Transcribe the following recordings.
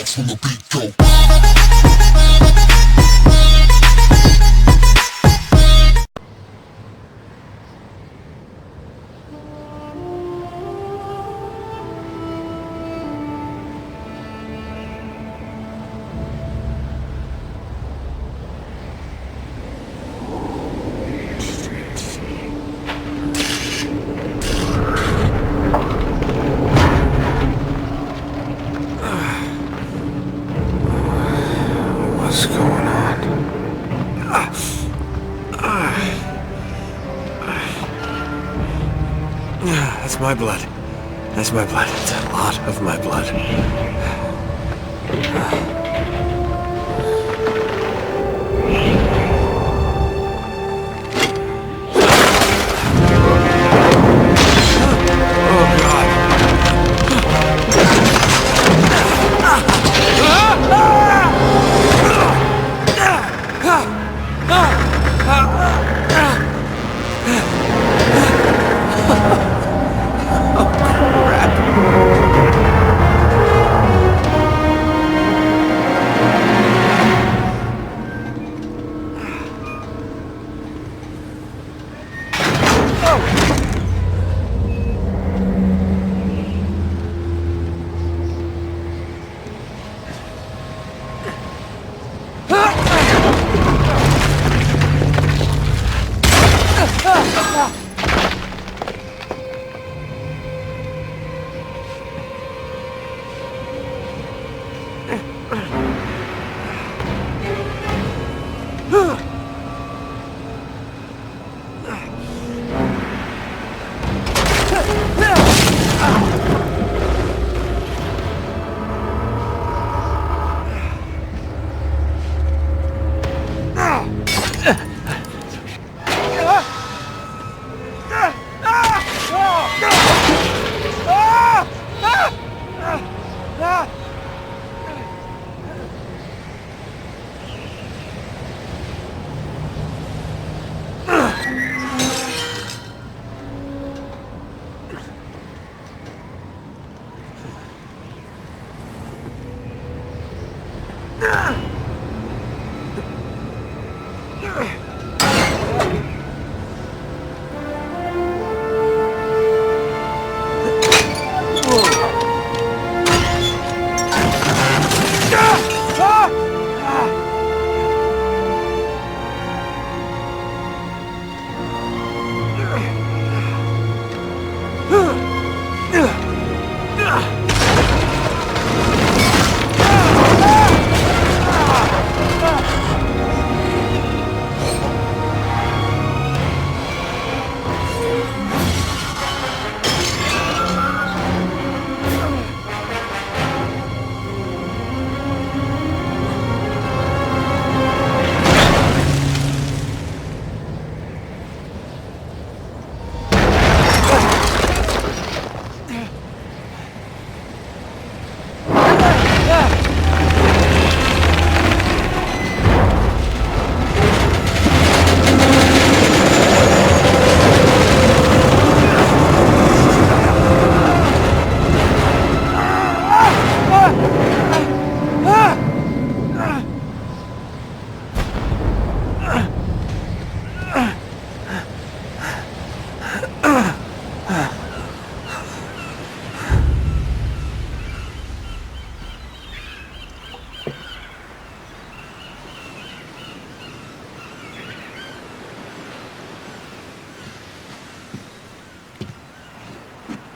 bounce when the beat go. What's going on? That's my blood. That's my blood. It's a lot of my blood.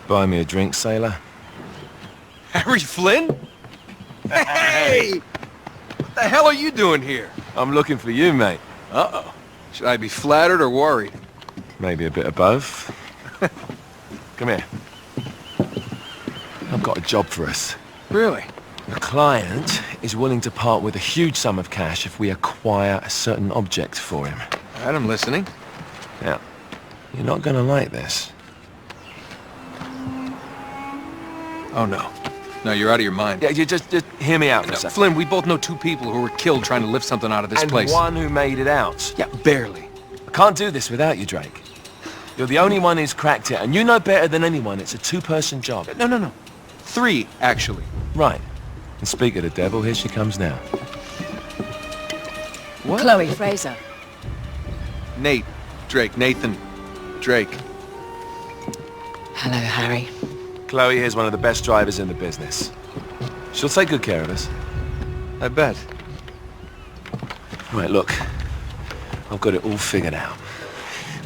Buy me a drink, sailor. Harry Flynn? Hey! What the hell are you doing here? I'm looking for you, mate. Uh-oh. Should I be flattered or worried? Maybe a bit of both. Come here. I've got a job for us. Really? The client is willing to part with a huge sum of cash if we acquire a certain object for him. All right, I'm listening. Now, you're not gonna like this. Oh, no. No, you're out of your mind. Yeah, you just hear me out for No, a second. Flynn, we both know two people who were killed trying to lift something out of this And place. one who made it out. Yeah, barely. I can't do this without you, Drake. You're the only one who's cracked it, and you know better than anyone it's a two-person job. No. 3, actually. Right. And speak of the devil, here she comes now. What? Chloe Fraser. Nate. Drake. Nathan. Drake. Hello, Harry. Chloe here's one of the best drivers in the business. She'll take good care of us. I bet. Right, look. I've got it all figured out.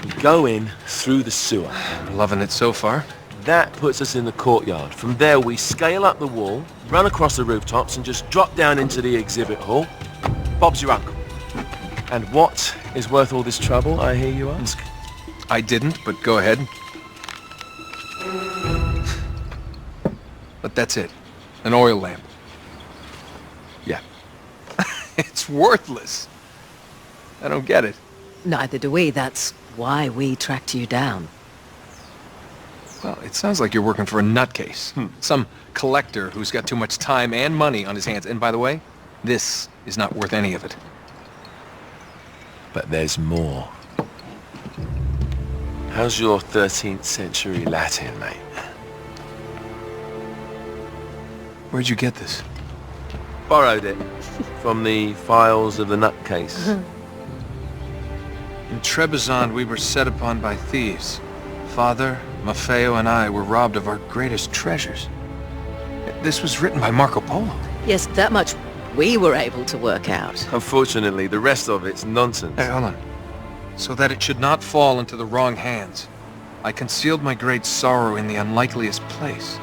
We go in through the sewer. Loving it so far. That puts us in the courtyard. From there, we scale up the wall, run across the rooftops, and just drop down into the exhibit hall. Bob's your uncle. And what is worth all this trouble, I hear you ask? I didn't, but go ahead. But that's it. An oil lamp. Yeah. It's worthless. I don't get it. Neither do we. That's why we tracked you down. Well, it sounds like you're working for a nutcase. Some collector who's got too much time and money on his hands. And by the way, this is not worth any of it. But there's more. How's your 13th century Latin, mate? Where'd you get this? Borrowed it from the files of the nutcase. In Trebizond, we were set upon by thieves. Father, Maffeo, and I were robbed of our greatest treasures. This was written by Marco Polo. Yes, that much we were able to work out. Unfortunately, the rest of it's nonsense. Hey, hold on. So that it should not fall into the wrong hands, I concealed my great sorrow in the unlikeliest place.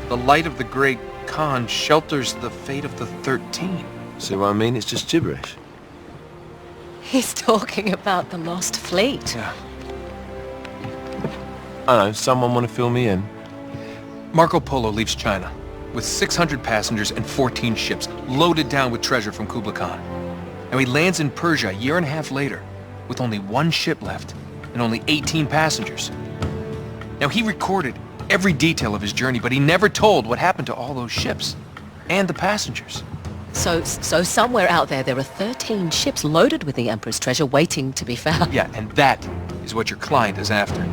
The light of the great Khan shelters the fate of the 13. See what I mean? It's just gibberish. He's talking about the lost fleet. Yeah. I don't know, someone want to fill me in? Marco Polo leaves China with 600 passengers and 14 ships loaded down with treasure from Kublai Khan. Now he lands in Persia a year and a half later with only one ship left and only 18 passengers. Now he recorded every detail of his journey, but he never told what happened to all those ships and the passengers. So somewhere out there are 13 ships loaded with the Emperor's treasure waiting to be found. Yeah, and that is what your client is after.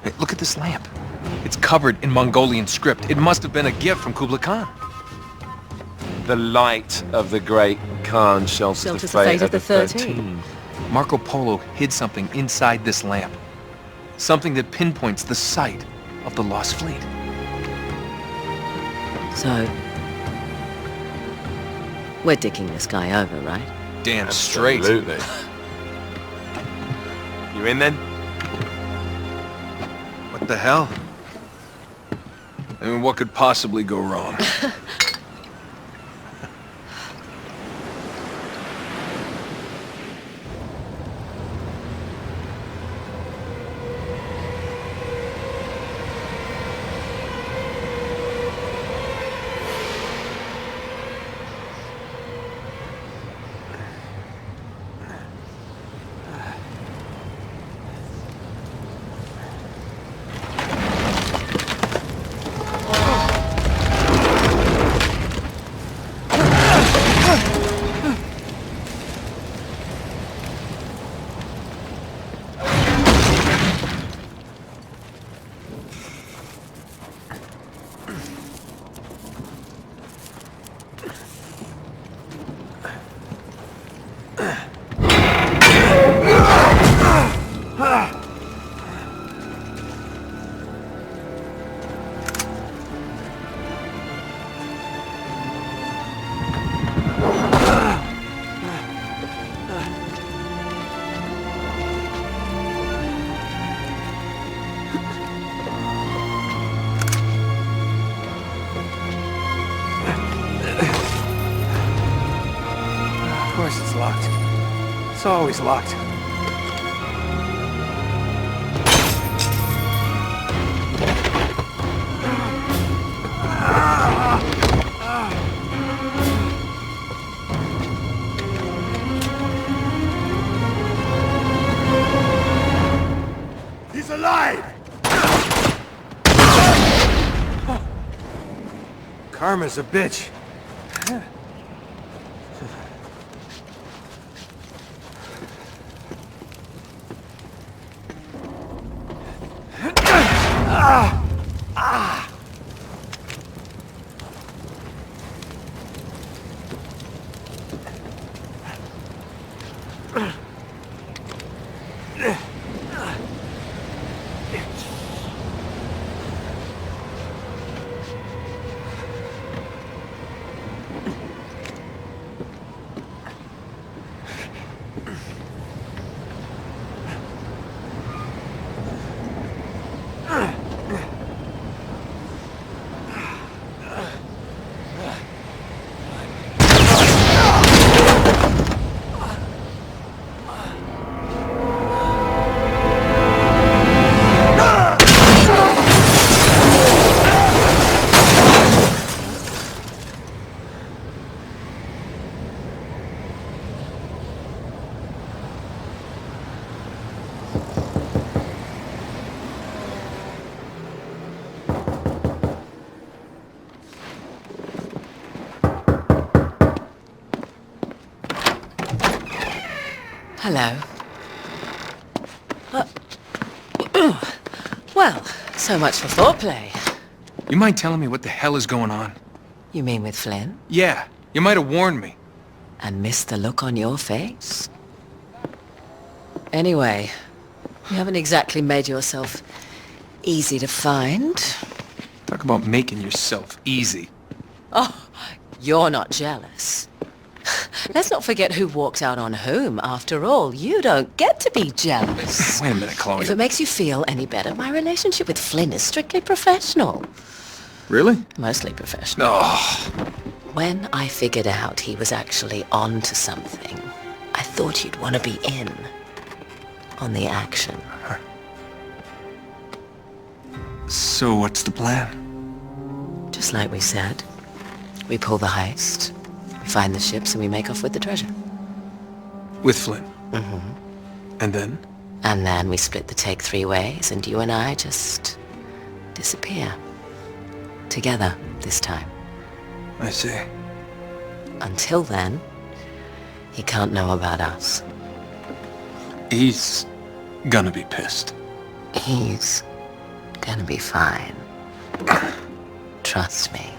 Hey, look at this lamp. It's covered in Mongolian script. It must have been a gift from Kublai Khan. The light of the great Khan shelters the fate of the 13. Marco Polo hid something inside this lamp. Something that pinpoints the site of the lost fleet. So, we're digging this guy over, right? Damn straight. Absolutely. You in then? What the hell? I mean, what could possibly go wrong? Of course it's locked. It's always locked. He's alive! Karma's a bitch. Hello. Well, so much for foreplay. You mind telling me what the hell is going on? You mean with Flynn? Yeah, you might have warned me. And missed the look on your face? Anyway, you haven't exactly made yourself easy to find. Talk about making yourself easy. Oh, you're not jealous. Let's not forget who walked out on whom. After all, you don't get to be jealous. Wait a minute, Chloe. If it makes you feel any better, my relationship with Flynn is strictly professional. Really? Mostly professional. Oh. When I figured out he was actually on to something, I thought you'd want to be in on the action. So what's the plan? Just like we said. We pull the heist, we find the ships, and we make off with the treasure. With Flynn? Mm-hmm. And then? And then we split the take 3 ways, and you and I just disappear. Together, this time. I see. Until then, he can't know about us. He's gonna be pissed. He's gonna be fine. Trust me.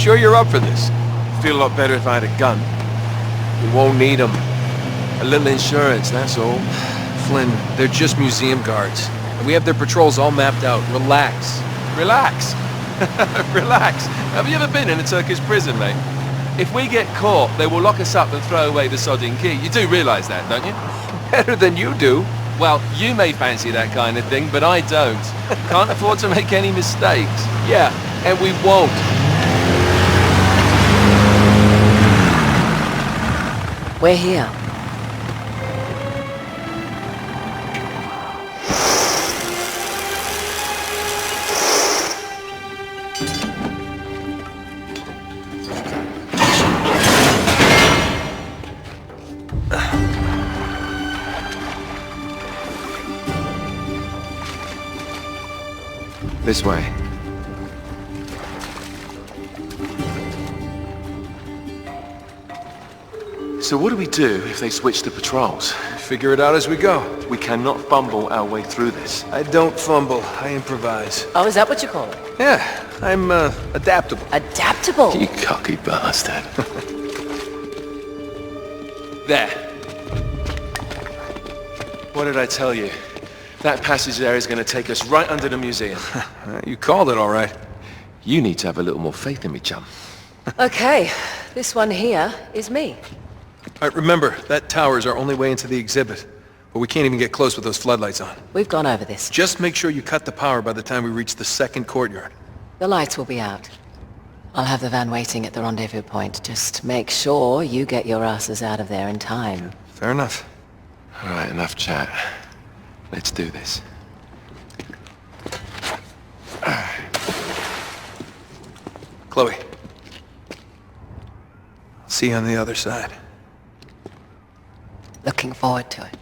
Sure you're up for this? Feel a lot better if I had a gun. We won't need them. A little insurance, that's all. Flynn, they're just museum guards. And we have their patrols all mapped out. Relax. Relax. Relax. Have you ever been in a Turkish prison, mate? If we get caught, they will lock us up and throw away the sodding key. You do realise that, don't you? Better than you do. Well, you may fancy that kind of thing, but I don't. Can't afford to make any mistakes. Yeah, and we won't. We're here. This way. So what do we do if they switch the patrols? Figure it out as we go. We cannot fumble our way through this. I don't fumble. I improvise. Oh, is that what you call it? Yeah, I'm adaptable. Adaptable? You cocky bastard. There. What did I tell you? That passage there is going to take us right under the museum. You called it all right. You need to have a little more faith in me, chum. Okay, this one here is me. All right, remember, that tower is our only way into the exhibit. But we can't even get close with those floodlights on. We've gone over this. Just make sure you cut the power by the time we reach the second courtyard. The lights will be out. I'll have the van waiting at the rendezvous point. Just make sure you get your asses out of there in time. Fair enough. All right, enough chat. Let's do this. Chloe. I'll see you on the other side. Looking forward to it.